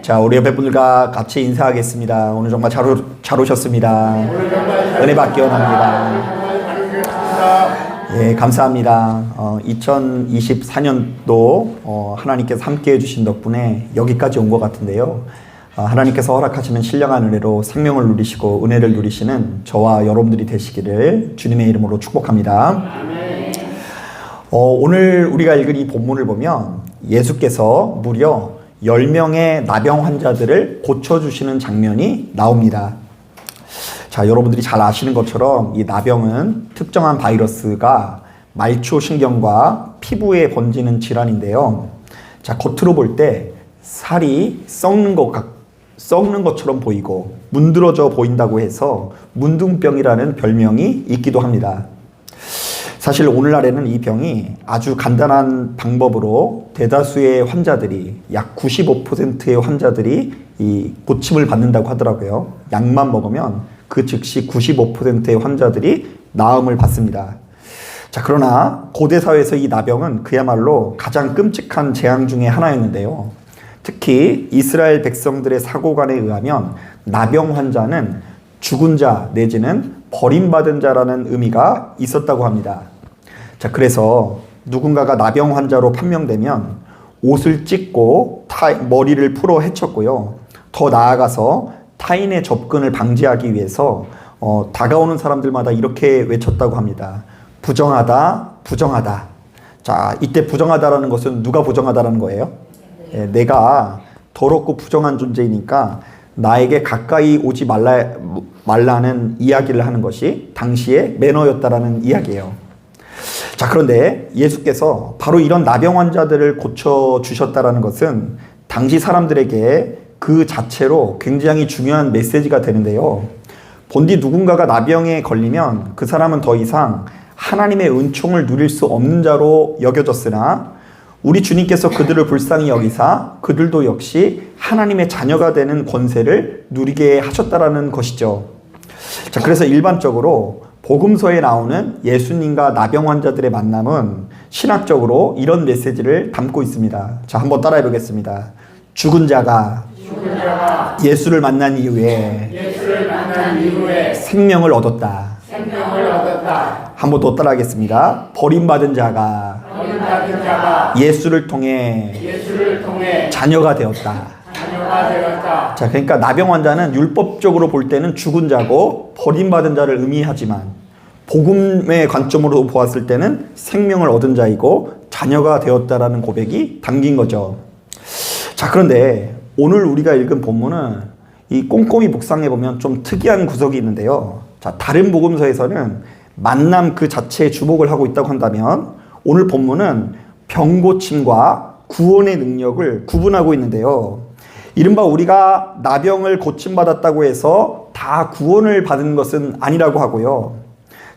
자, 우리 옆에 분들과 같이 인사하겠습니다. 오늘 정말 잘 오셨습니다. 은혜 받기 원합니다. 예, 감사합니다. 2024년도 하나님께서 함께 해주신 덕분에 여기까지 온 것 같은데요. 하나님께서 허락하시는 신령한 은혜로 생명을 누리시고 은혜를 누리시는 저와 여러분들이 되시기를 주님의 이름으로 축복합니다. 오늘 우리가 읽은 이 본문을 보면 예수께서 무려 10명의 나병 환자들을 고쳐주시는 장면이 나옵니다. 자, 여러분들이 잘 아시는 것처럼 이 나병은 특정한 바이러스가 말초신경과 피부에 번지는 질환인데요. 자, 겉으로 볼 때 살이 썩는 것처럼 보이고 문드러져 보인다고 해서 문둥병이라는 별명이 있기도 합니다. 사실 오늘날에는 이 병이 아주 간단한 방법으로 대다수의 환자들이 약 95%의 환자들이 이 고침을 받는다고 하더라고요. 약만 먹으면 그 즉시 95%의 환자들이 나음을 받습니다. 자, 그러나 고대 사회에서 이 나병은 그야말로 가장 끔찍한 재앙 중에 하나였는데요. 특히 이스라엘 백성들의 사고관에 의하면 나병 환자는 죽은 자 내지는 버림받은 자라는 의미가 있었다고 합니다. 자, 그래서 누군가가 나병 환자로 판명되면 옷을 찢고 머리를 풀어 헤쳤고요. 더 나아가서 타인의 접근을 방지하기 위해서 다가오는 사람들마다 이렇게 외쳤다고 합니다. 부정하다, 부정하다. 자, 이때 부정하다라는 것은 누가 부정하다라는 거예요? 예, 내가 더럽고 부정한 존재이니까 나에게 가까이 오지 말라는 이야기를 하는 것이 당시의 매너였다라는 이야기예요. 자, 그런데 예수께서 바로 이런 나병 환자들을 고쳐주셨다라는 것은 당시 사람들에게 그 자체로 굉장히 중요한 메시지가 되는데요. 본디 누군가가 나병에 걸리면 그 사람은 더 이상 하나님의 은총을 누릴 수 없는 자로 여겨졌으나 우리 주님께서 그들을 불쌍히 여기사 그들도 역시 하나님의 자녀가 되는 권세를 누리게 하셨다라는 것이죠. 자, 그래서 일반적으로 복음서에 나오는 예수님과 나병 환자들의 만남은 신학적으로 이런 메시지를 담고 있습니다. 자, 한번 따라해 보겠습니다. 죽은 자가 예수를 만난 이후에 생명을 얻었다. 한번 더 따라하겠습니다. 버림받은 자가 예수를 통해 자녀가 되었다. 자, 그러니까 나병 환자는 율법적으로 볼 때는 죽은 자고 버림받은 자를 의미하지만 복음의 관점으로 보았을 때는 생명을 얻은 자이고 자녀가 되었다라는 고백이 담긴 거죠. 자, 그런데 오늘 우리가 읽은 본문은 이 꼼꼼히 묵상해 보면 좀 특이한 구석이 있는데요. 자, 다른 복음서에서는 만남 그 자체에 주목을 하고 있다고 한다면 오늘 본문은 병고침과 구원의 능력을 구분하고 있는데요. 이른바 우리가 나병을 고침받았다고 해서 다 구원을 받은 것은 아니라고 하고요.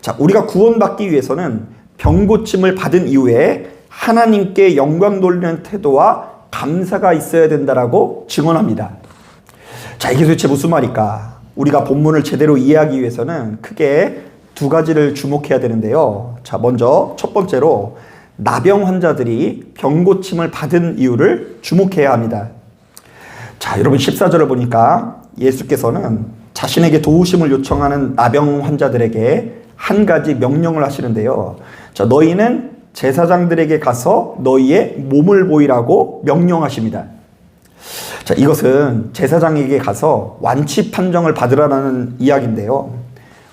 자, 우리가 구원받기 위해서는 병고침을 받은 이후에 하나님께 영광 돌리는 태도와 감사가 있어야 된다라고 증언합니다. 자, 이게 도대체 무슨 말일까? 우리가 본문을 제대로 이해하기 위해서는 크게 두 가지를 주목해야 되는데요. 자, 먼저 첫 번째로 나병 환자들이 병고침을 받은 이유를 주목해야 합니다. 자, 여러분 14절을 보니까 예수께서는 자신에게 도우심을 요청하는 나병 환자들에게 한 가지 명령을 하시는데요. 자, 너희는 제사장들에게 가서 너희의 몸을 보이라고 명령하십니다. 자, 이것은 제사장에게 가서 완치 판정을 받으라는 이야기인데요.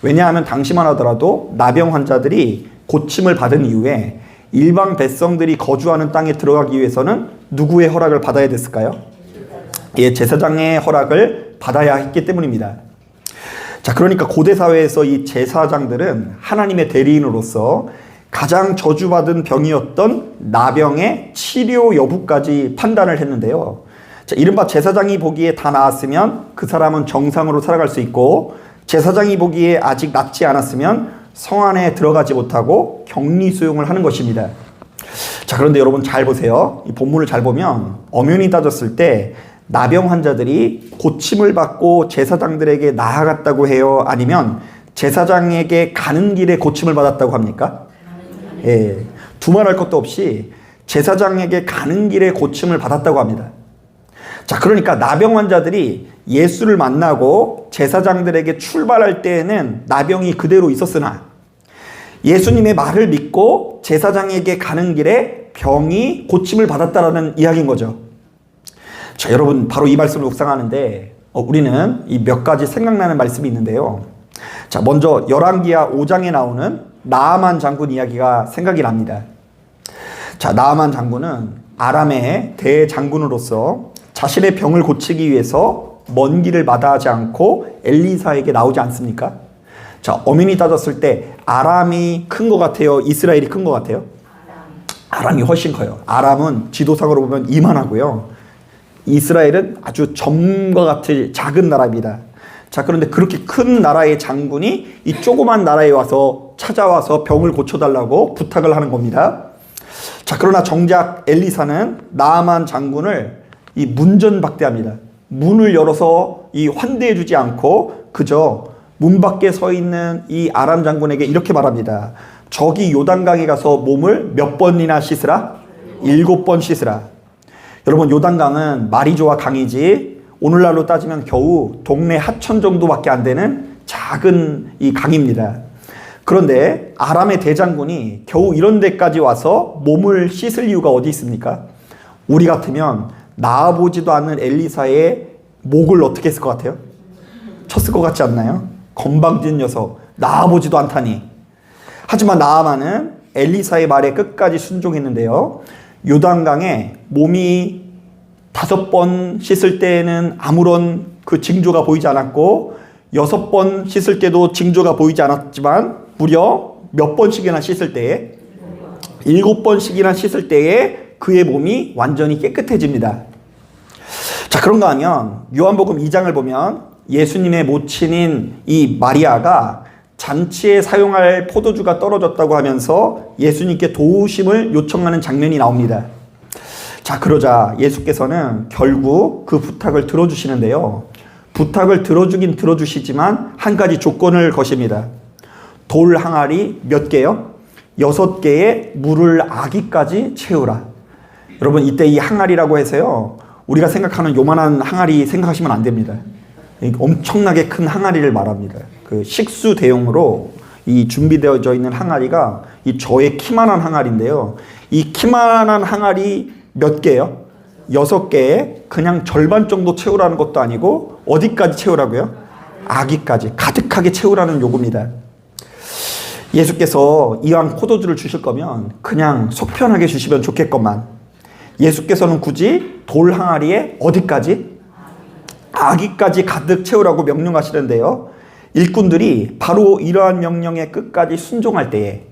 왜냐하면 당시만 하더라도 나병 환자들이 고침을 받은 이후에 일반 백성들이 거주하는 땅에 들어가기 위해서는 누구의 허락을 받아야 됐을까요? 예, 제사장의 허락을 받아야 했기 때문입니다. 자, 그러니까 고대 사회에서 이 제사장들은 하나님의 대리인으로서 가장 저주받은 병이었던 나병의 치료 여부까지 판단을 했는데요. 자, 이른바 제사장이 보기에 다 나았으면 그 사람은 정상으로 살아갈 수 있고, 제사장이 보기에 아직 낫지 않았으면 성 안에 들어가지 못하고 격리 수용을 하는 것입니다. 자, 그런데 여러분 잘 보세요. 이 본문을 잘 보면 엄연히 따졌을 때 나병 환자들이 고침을 받고 제사장들에게 나아갔다고 해요? 아니면 제사장에게 가는 길에 고침을 받았다고 합니까? 예, 두말할 것도 없이 제사장에게 가는 길에 고침을 받았다고 합니다. 자, 그러니까 나병 환자들이 예수를 만나고 제사장들에게 출발할 때에는 나병이 그대로 있었으나 예수님의 말을 믿고 제사장에게 가는 길에 병이 고침을 받았다라는 이야기인 거죠. 자, 여러분 바로 이 말씀을 묵상하는데 우리는 이 몇 가지 생각나는 말씀이 있는데요. 자, 먼저 열왕기하 5장에 나오는 나아만 장군 이야기가 생각이 납니다. 자, 나아만 장군은 아람의 대장군으로서 자신의 병을 고치기 위해서 먼 길을 마다하지 않고 엘리사에게 나오지 않습니까? 자, 엄연히 따졌을 때 아람이 큰 것 같아요? 이스라엘이 큰 것 같아요? 아람이 훨씬 커요. 아람은 지도상으로 보면 이만하고요. 이스라엘은 아주 점과 같은 작은 나라입니다. 자, 그런데 그렇게 큰 나라의 장군이 이 조그만 나라에 와서 찾아와서 병을 고쳐달라고 부탁을 하는 겁니다. 자, 그러나 정작 엘리사는 나아만 장군을 이 문전박대합니다. 문을 열어서 이 환대해주지 않고 그저 문 밖에 서 있는 이 아람 장군에게 이렇게 말합니다. 저기 요단강에 가서 몸을 몇 번이나 씻으라? 7번 씻으라. 여러분, 요단강은 말이 좋아 강이지 오늘날로 따지면 겨우 동네 하천 정도밖에 안 되는 작은 이 강입니다. 그런데 아람의 대장군이 겨우 이런 데까지 와서 몸을 씻을 이유가 어디 있습니까? 우리 같으면 나아보지도 않는 엘리사의 목을 어떻게 했을 것 같아요? 쳤을 것 같지 않나요? 건방진 녀석, 나아보지도 않다니. 하지만 나아만은 엘리사의 말에 끝까지 순종했는데요. 요단강에 몸이 5번 씻을 때에는 아무런 그 징조가 보이지 않았고 6번 씻을 때도 징조가 보이지 않았지만 무려 몇 번씩이나 씻을 때에 7번씩이나 씻을 때에 그의 몸이 완전히 깨끗해집니다. 자, 그런가 하면 요한복음 2장을 보면 예수님의 모친인 이 마리아가 잔치에 사용할 포도주가 떨어졌다고 하면서 예수님께 도우심을 요청하는 장면이 나옵니다. 자, 그러자 예수께서는 결국 그 부탁을 들어주시는데요. 부탁을 들어주긴 들어주시지만 한 가지 조건을 거십니다. 돌 항아리 몇 개요? 6개의 물을 아기까지 채우라. 여러분, 이때 이 항아리라고 해서요, 우리가 생각하는 요만한 항아리 생각하시면 안 됩니다. 엄청나게 큰 항아리를 말합니다. 그 식수 대용으로 이 준비되어져 있는 항아리가 이 저의 키만한 항아리인데요. 이 키만한 항아리 몇 개요? 6개에 그냥 절반 정도 채우라는 것도 아니고 어디까지 채우라고요? 아기까지 가득하게 채우라는 요구입니다. 예수께서 이왕 포도주를 주실 거면 그냥 속 편하게 주시면 좋겠건만 예수께서는 굳이 돌 항아리에 어디까지? 아기까지 가득 채우라고 명령하시는데요. 일꾼들이 바로 이러한 명령에 끝까지 순종할 때에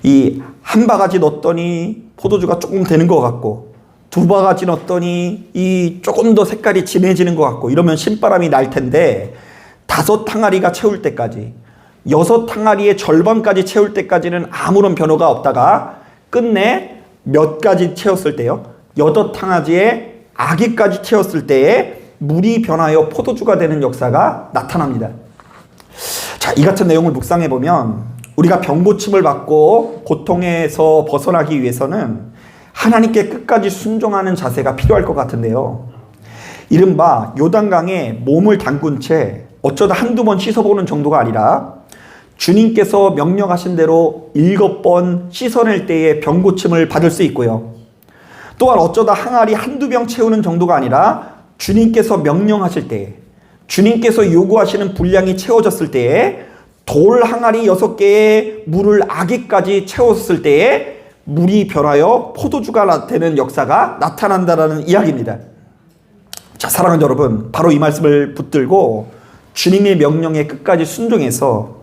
이 한 바가지 넣었더니 포도주가 조금 되는 것 같고 2바가지 넣었더니 이 조금 더 색깔이 진해지는 것 같고 이러면 신바람이 날 텐데 5 항아리가 채울 때까지 6 항아리의 절반까지 채울 때까지는 아무런 변화가 없다가 끝내 몇 가지 채웠을 때요? 8 항아리에 아기까지 채웠을 때에 물이 변하여 포도주가 되는 역사가 나타납니다. 자, 이 같은 내용을 묵상해 보면 우리가 병고침을 받고 고통에서 벗어나기 위해서는 하나님께 끝까지 순종하는 자세가 필요할 것 같은데요. 이른바 요단강에 몸을 담근 채 어쩌다 한두 번 씻어보는 정도가 아니라 주님께서 명령하신 대로 7번 씻어낼 때에 병고침을 받을 수 있고요. 또한 어쩌다 항아리 한두 병 채우는 정도가 아니라 주님께서 명령하실 때에 주님께서 요구하시는 분량이 채워졌을 때에 돌 항아리 6개의 물을 아기까지 채웠을 때에 물이 변하여 포도주가 되는 역사가 나타난다는 이야기입니다. 자, 사랑하는 여러분, 바로 이 말씀을 붙들고 주님의 명령에 끝까지 순종해서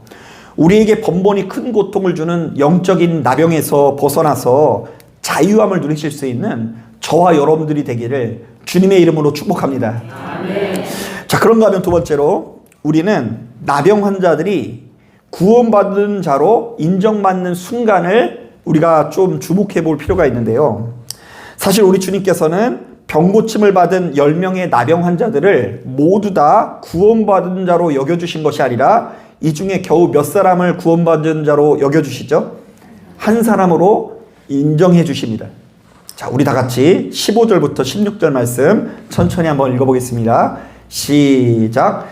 우리에게 번번이 큰 고통을 주는 영적인 나병에서 벗어나서 자유함을 누리실 수 있는 저와 여러분들이 되기를 주님의 이름으로 축복합니다. 아멘. 자, 그런가 하면 두 번째로 우리는 나병 환자들이 구원받은 자로 인정받는 순간을 우리가 좀 주목해 볼 필요가 있는데요. 사실 우리 주님께서는 병고침을 받은 10명의 나병 환자들을 모두 다 구원받은 자로 여겨주신 것이 아니라 이 중에 겨우 몇 사람을 구원받은 자로 여겨주시죠? 한 사람으로 인정해 주십니다. 자, 우리 다 같이 15절부터 16절 말씀 천천히 한번 읽어보겠습니다. 시작.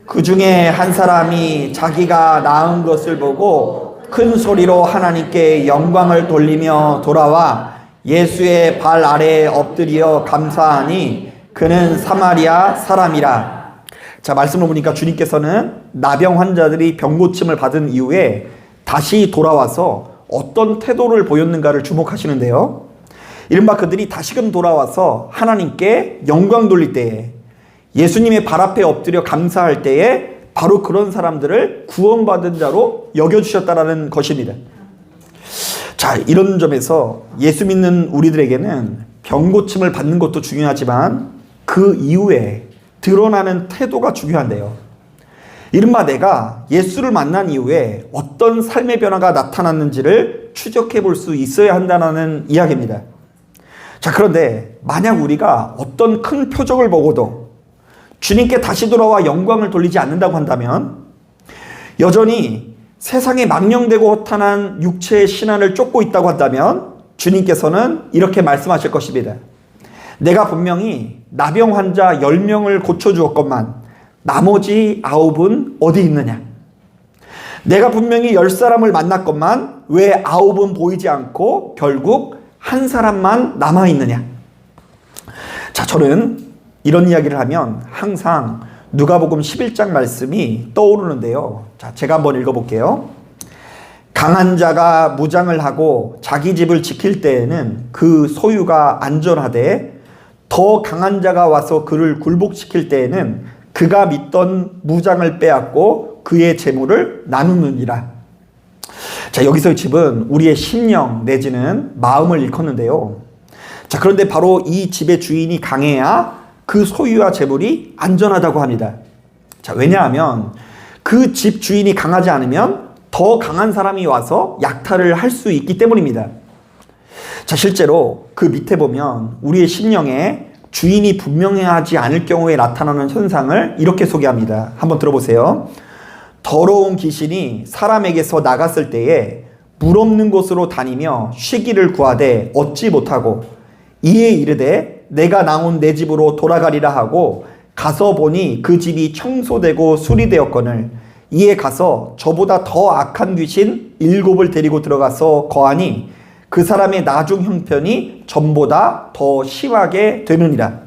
그 중에 한 사람이 자기가 낳은 것을 보고 큰 소리로 하나님께 영광을 돌리며 돌아와 예수의 발 아래에 엎드려 감사하니 그는 사마리아 사람이라. 자, 말씀을 보니까 주님께서는 나병 환자들이 병 고침을 받은 이후에 다시 돌아와서 어떤 태도를 보였는가를 주목하시는데요. 이른바 그들이 다시금 돌아와서 하나님께 영광 돌릴 때에, 예수님의 발 앞에 엎드려 감사할 때에 바로 그런 사람들을 구원받은 자로 여겨주셨다라는 것입니다. 자, 이런 점에서 예수 믿는 우리들에게는 병 고침을 받는 것도 중요하지만 그 이후에 드러나는 태도가 중요한데요. 이른바 내가 예수를 만난 이후에 어떤 삶의 변화가 나타났는지를 추적해 볼 수 있어야 한다는 이야기입니다. 자, 그런데 만약 우리가 어떤 큰 표적을 보고도 주님께 다시 돌아와 영광을 돌리지 않는다고 한다면 여전히 세상에 망령되고 허탄한 육체의 신앙을 쫓고 있다고 한다면 주님께서는 이렇게 말씀하실 것입니다. 내가 분명히 나병 환자 10명을 고쳐주었건만 나머지 9은 어디 있느냐? 내가 분명히 10사람을 만났건만 왜 9은 보이지 않고 결국 한 사람만 남아있느냐? 자, 저는 이런 이야기를 하면 항상 누가복음 11장 말씀이 떠오르는데요. 자, 제가 한번 읽어볼게요. 강한 자가 무장을 하고 자기 집을 지킬 때에는 그 소유가 안전하되 더 강한 자가 와서 그를 굴복시킬 때에는 그가 믿던 무장을 빼앗고 그의 재물을 나누느니라. 자, 여기서의 집은 우리의 심령 내지는 마음을 일컫는데요. 자, 그런데 바로 이 집의 주인이 강해야 그 소유와 재물이 안전하다고 합니다. 자, 왜냐하면 그 집 주인이 강하지 않으면 더 강한 사람이 와서 약탈을 할 수 있기 때문입니다. 자, 실제로 그 밑에 보면 우리의 심령에 주인이 분명하지 않을 경우에 나타나는 현상을 이렇게 소개합니다. 한번 들어보세요. 더러운 귀신이 사람에게서 나갔을 때에 물 없는 곳으로 다니며 쉬기를 구하되 얻지 못하고 이에 이르되 내가 나온 내 집으로 돌아가리라 하고 가서 보니 그 집이 청소되고 수리되었거늘 이에 가서 저보다 더 악한 귀신 7을 데리고 들어가서 거하니 그 사람의 나중 형편이 전보다 더 심하게 되느니라.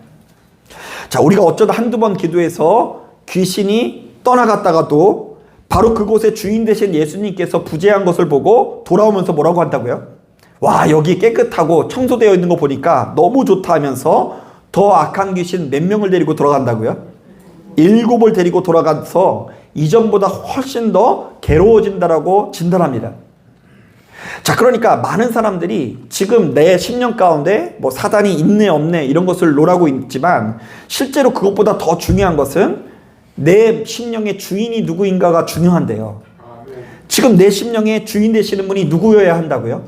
자, 우리가 어쩌다 한두 번 기도해서 귀신이 떠나갔다가도 바로 그곳에 주인 되신 예수님께서 부재한 것을 보고 돌아오면서 뭐라고 한다고요? 와, 여기 깨끗하고 청소되어 있는 거 보니까 너무 좋다 하면서 더 악한 귀신 몇 명을 데리고 돌아간다고요? 7을 데리고 돌아가서 이전보다 훨씬 더 괴로워진다라고 진단합니다. 자, 그러니까 많은 사람들이 지금 내 심령 가운데 뭐 사단이 있네 없네 이런 것을 논하고 있지만 실제로 그것보다 더 중요한 것은 내 심령의 주인이 누구인가가 중요한데요. 지금 내 심령의 주인 되시는 분이 누구여야 한다고요?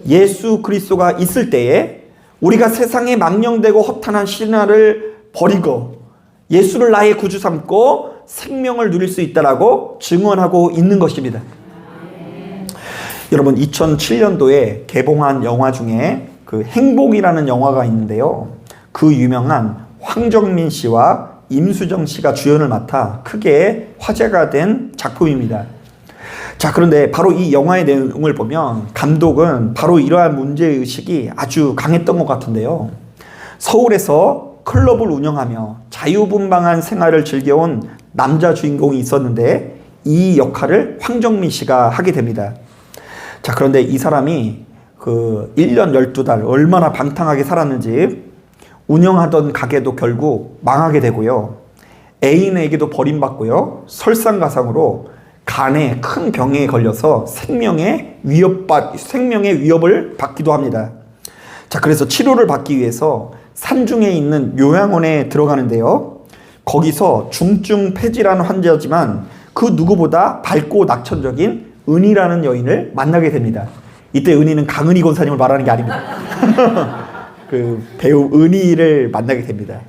예수 그리스도가 있을 때에 우리가 세상에 망령되고 허탄한 신화를 버리고 예수를 나의 구주 삼고 생명을 누릴 수 있다라고 증언하고 있는 것입니다. 여러분, 2007년도에 개봉한 영화 중에 그 행복이라는 영화가 있는데요. 그 유명한 황정민 씨와 임수정 씨가 주연을 맡아 크게 화제가 된 작품입니다. 자, 그런데 바로 이 영화의 내용을 보면 감독은 바로 이러한 문제의식이 아주 강했던 것 같은데요. 서울에서 클럽을 운영하며 자유분방한 생활을 즐겨온 남자 주인공이 있었는데 이 역할을 황정민 씨가 하게 됩니다. 자, 그런데 이 사람이 그 1년 12달 얼마나 방탕하게 살았는지 운영하던 가게도 결국 망하게 되고요. 애인에게도 버림받고요. 설상가상으로 간에 큰 병에 걸려서 생명의 위협을 받기도 합니다. 자, 그래서 치료를 받기 위해서 산중에 있는 요양원에 들어가는데요. 거기서 중증 폐질환 환자지만 그 누구보다 밝고 낙천적인 은희라는 여인을 만나게 됩니다. 이때 은희는 강은희 권사님을 말하는 게 아닙니다. 그 배우 은희를 만나게 됩니다.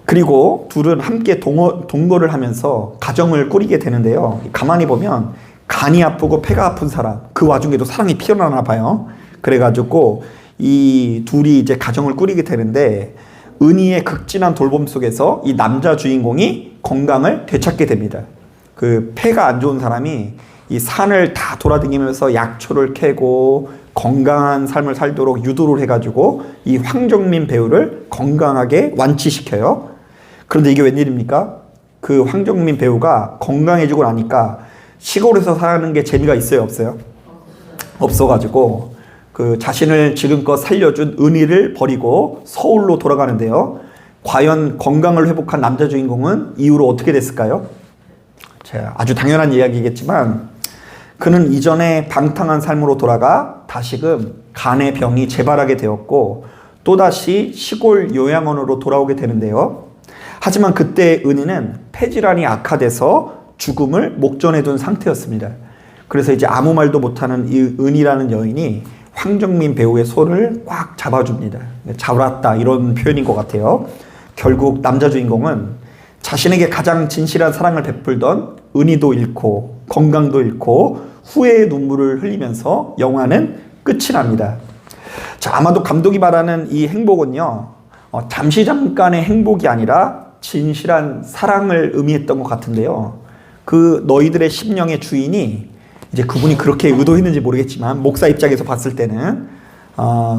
그리고 둘은 함께 동거를 하면서 가정을 꾸리게 되는데요. 가만히 보면 간이 아프고 폐가 아픈 사람, 그 와중에도 사랑이 피어나나 봐요. 그래가지고 이 둘이 이제 가정을 꾸리게 되는데 은희의 극진한 돌봄 속에서 이 남자 주인공이 건강을 되찾게 됩니다. 그 폐가 안 좋은 사람이 이 산을 다 돌아다니면서 약초를 캐고 건강한 삶을 살도록 유도를 해가지고 이 황정민 배우를 건강하게 완치시켜요. 그런데 이게 웬일입니까? 그 황정민 배우가 건강해지고 나니까 시골에서 사는 게 재미가 있어요, 없어요? 없어가지고 그 자신을 지금껏 살려준 은희를 버리고 서울로 돌아가는데요. 과연 건강을 회복한 남자 주인공은 이후로 어떻게 됐을까요? 자, 아주 당연한 이야기겠지만 그는 이전에 방탕한 삶으로 돌아가 다시금 간의 병이 재발하게 되었고 또다시 시골 요양원으로 돌아오게 되는데요. 하지만 그때 은희는 폐질환이 악화돼서 죽음을 목전에 둔 상태였습니다. 그래서 이제 아무 말도 못하는 이 은희라는 여인이 황정민 배우의 손을 꽉 잡아줍니다. 잡았다 이런 표현인 것 같아요. 결국 남자 주인공은 자신에게 가장 진실한 사랑을 베풀던 은희도 잃고 건강도 잃고 후회의 눈물을 흘리면서 영화는 끝이 납니다. 자, 아마도 감독이 말하는 이 행복은요, 잠시 잠깐의 행복이 아니라 진실한 사랑을 의미했던 것 같은데요. 그 너희들의 심령의 주인이 이제 그분이 그렇게 의도했는지 모르겠지만 목사 입장에서 봤을 때는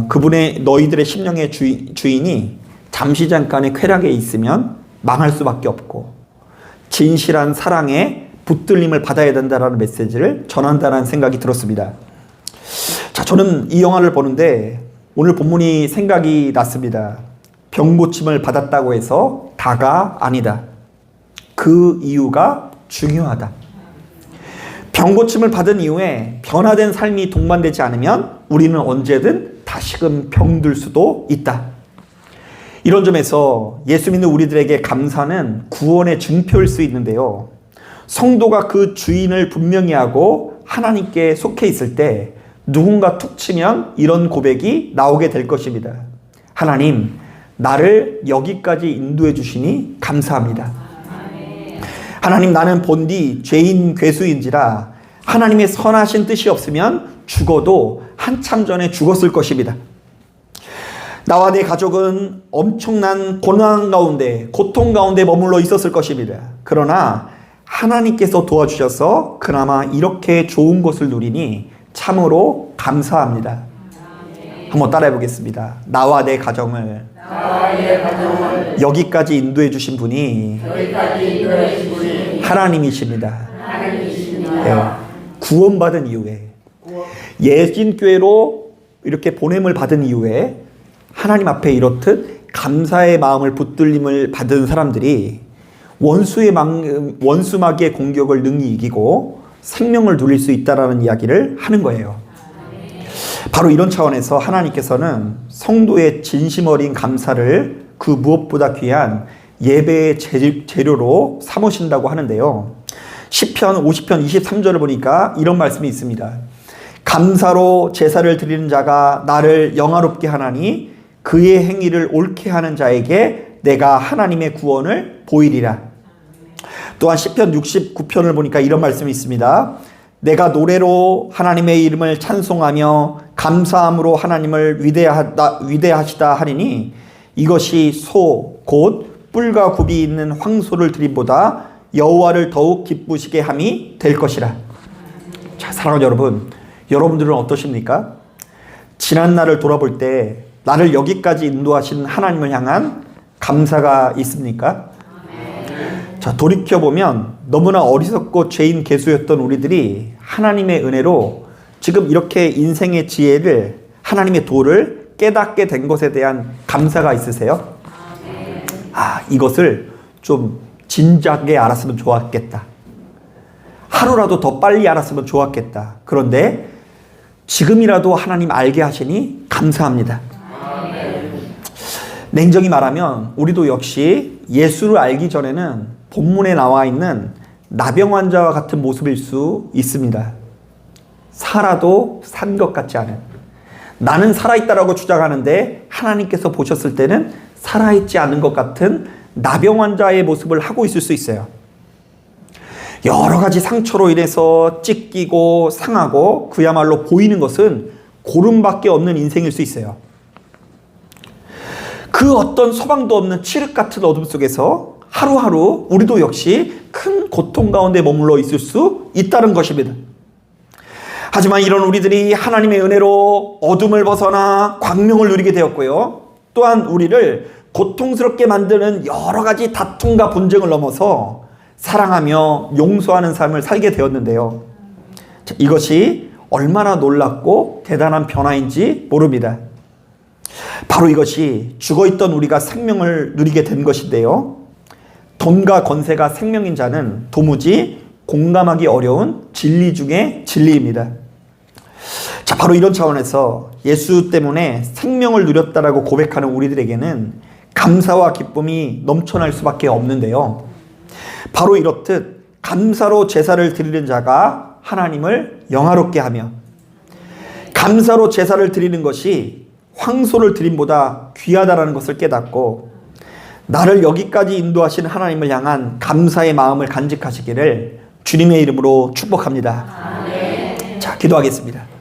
그분의 너희들의 심령의 주인이 잠시 잠깐의 쾌락에 있으면 망할 수밖에 없고 진실한 사랑에 붙들림을 받아야 된다는 메시지를 전한다는 생각이 들었습니다. 자, 저는 이 영화를 보는데 오늘 본문이 생각이 났습니다. 병 고침을 받았다고 해서 다가 아니다. 그 이유가 중요하다. 병 고침을 받은 이후에 변화된 삶이 동반되지 않으면 우리는 언제든 다시금 병들 수도 있다. 이런 점에서 예수 믿는 우리들에게 감사는 구원의 증표일 수 있는데요. 성도가 그 주인을 분명히 하고 하나님께 속해 있을 때 누군가 툭 치면 이런 고백이 나오게 될 것입니다. 하나님, 나를 여기까지 인도해 주시니 감사합니다. 하나님, 나는 본디 죄인 괴수인지라 하나님의 선하신 뜻이 없으면 죽어도 한참 전에 죽었을 것입니다. 나와 내 가족은 엄청난 고난 가운데, 고통 가운데 머물러 있었을 것입니다. 그러나 하나님께서 도와주셔서 그나마 이렇게 좋은 것을 누리니 참으로 감사합니다. 한번 따라해 보겠습니다. 나와 내 가정을 여기까지 인도해 주신 분이 하나님이십니다. 네. 구원받은 이후에 예진교회로 이렇게 보냄을 받은 이후에 하나님 앞에 이렇듯 감사의 마음을 붙들림을 받은 사람들이 원수마귀의 공격을 능히 이기고 생명을 누릴 수 있다라는 이야기를 하는 거예요. 바로 이런 차원에서 하나님께서는 성도의 진심 어린 감사를 그 무엇보다 귀한 예배의 재료로 삼으신다고 하는데요. 시편 50편 23절을 보니까 이런 말씀이 있습니다. 감사로 제사를 드리는 자가 나를 영화롭게 하나니 그의 행위를 옳게 하는 자에게 내가 하나님의 구원을 보이리라. 또한 시편 69편을 보니까 이런 말씀이 있습니다. 내가 노래로 하나님의 이름을 찬송하며 감사함으로 하나님을 위대하시다 하리니 이것이 소 곧 뿔과 굽이 있는 황소를 드림보다 여호와를 더욱 기쁘시게 함이 될 것이라. 자, 사랑하는 여러분, 여러분들은 어떠십니까? 지난 날을 돌아볼 때 나를 여기까지 인도하신 하나님을 향한 감사가 있습니까? 자, 돌이켜보면 너무나 어리석고 죄인 개수였던 우리들이 하나님의 은혜로 지금 이렇게 인생의 지혜를, 하나님의 도를 깨닫게 된 것에 대한 감사가 있으세요? 이것을 좀 진작에 알았으면 좋았겠다. 하루라도 더 빨리 알았으면 좋았겠다. 그런데 지금이라도 하나님 알게 하시니 감사합니다. 냉정히 말하면 우리도 역시 예수를 알기 전에는 본문에 나와 있는 나병 환자와 같은 모습일 수 있습니다. 살아도 산 것 같지 않은, 나는 살아있다라고 주장하는데 하나님께서 보셨을 때는 살아있지 않은 것 같은 나병 환자의 모습을 하고 있을 수 있어요. 여러 가지 상처로 인해서 찢기고 상하고 그야말로 보이는 것은 고름밖에 없는 인생일 수 있어요. 그 어떤 소망도 없는 칠흑 같은 어둠 속에서 하루하루 우리도 역시 큰 고통 가운데 머물러 있을 수 있다는 것입니다. 하지만 이런 우리들이 하나님의 은혜로 어둠을 벗어나 광명을 누리게 되었고요. 또한 우리를 고통스럽게 만드는 여러 가지 다툼과 분쟁을 넘어서 사랑하며 용서하는 삶을 살게 되었는데요. 자, 이것이 얼마나 놀랍고 대단한 변화인지 모릅니다. 바로 이것이 죽어있던 우리가 생명을 누리게 된 것인데요. 돈과 권세가 생명인 자는 도무지 공감하기 어려운 진리 중에 진리입니다. 자, 바로 이런 차원에서 예수 때문에 생명을 누렸다라고 고백하는 우리들에게는 감사와 기쁨이 넘쳐날 수밖에 없는데요. 바로 이렇듯 감사로 제사를 드리는 자가 하나님을 영화롭게 하며 감사로 제사를 드리는 것이 황소를 드림보다 귀하다라는 것을 깨닫고 나를 여기까지 인도하신 하나님을 향한 감사의 마음을 간직하시기를 주님의 이름으로 축복합니다. 아멘. 자, 기도하겠습니다.